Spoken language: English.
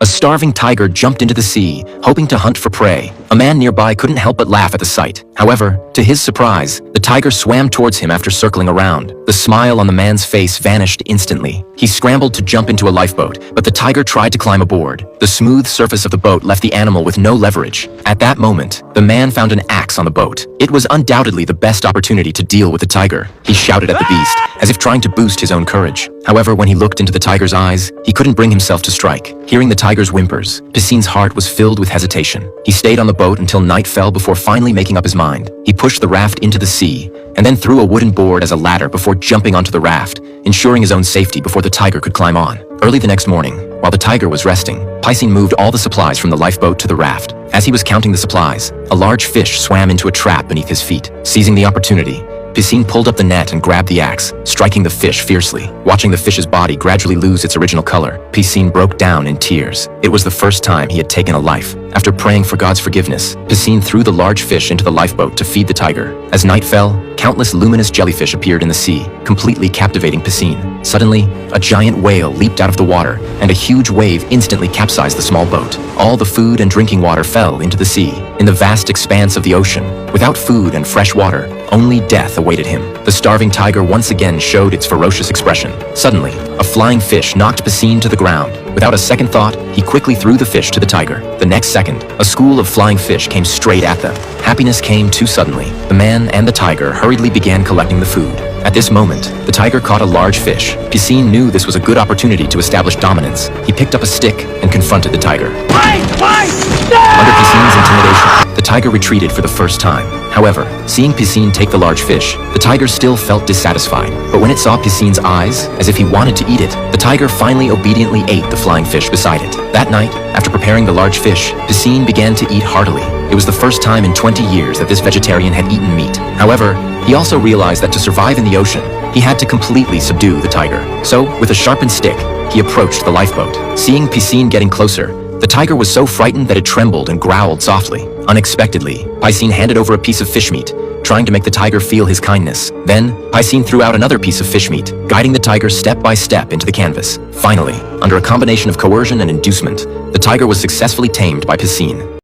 A starving tiger jumped into the sea, hoping to hunt for prey. A man nearby couldn't help but laugh at the sight. However, to his surprise, the tiger swam towards him after circling around. The smile on the man's face vanished instantly. He scrambled to jump into a lifeboat, but the tiger tried to climb aboard. The smooth surface of the boat left the animal with no leverage. At that moment, the man found an axe on the boat. It was undoubtedly the best opportunity to deal with the tiger. He shouted at the beast, as if trying to boost his own courage. However, when he looked into the tiger's eyes, he couldn't bring himself to strike. Hearing the tiger's whimpers, Piscine's heart was filled with hesitation. He stayed on the boat until night fell before finally making up his mind. He pushed the raft into the sea, and then threw a wooden board as a ladder before jumping onto the raft, ensuring his own safety before the tiger could climb on. Early the next morning, while the tiger was resting, Piscine moved all the supplies from the lifeboat to the raft. As he was counting the supplies, a large fish swam into a trap beneath his feet. Seizing the opportunity, Piscine pulled up the net and grabbed the axe, striking the fish fiercely. Watching the fish's body gradually lose its original color, Piscine broke down in tears. It was the first time he had taken a life. After praying for God's forgiveness, Piscine threw the large fish into the lifeboat to feed the tiger. As night fell, countless luminous jellyfish appeared in the sea, completely captivating Piscine. Suddenly, a giant whale leaped out of the water, and a huge wave instantly capsized the small boat. All the food and drinking water fell into the sea. In the vast expanse of the ocean, without food and fresh water, only death awaited him. The starving tiger once again showed its ferocious expression. Suddenly, a flying fish knocked Piscine to the ground. Without a second thought, he quickly threw the fish to the tiger. The next second, a school of flying fish came straight at them. Happiness came too suddenly. The man and the tiger hurriedly began collecting the food. At this moment, the tiger caught a large fish. Piscine knew this was a good opportunity to establish dominance. He picked up a stick and confronted the tiger. Under Piscine's intimidation, the tiger retreated for the first time. However, seeing Piscine take the large fish, the tiger still felt dissatisfied. But when it saw Piscine's eyes, as if he wanted to eat it, the tiger finally obediently ate the flying fish beside it. That night, after preparing the large fish, Piscine began to eat heartily. It was the first time in 20 years that this vegetarian had eaten meat. However, he also realized that to survive in the ocean, he had to completely subdue the tiger. So, with a sharpened stick, he approached the lifeboat. Seeing Piscine getting closer, the tiger was so frightened that it trembled and growled softly. Unexpectedly, Piscine handed over a piece of fish meat, trying to make the tiger feel his kindness. Then, Piscine threw out another piece of fish meat, guiding the tiger step by step into the canvas. Finally, under a combination of coercion and inducement, the tiger was successfully tamed by Piscine.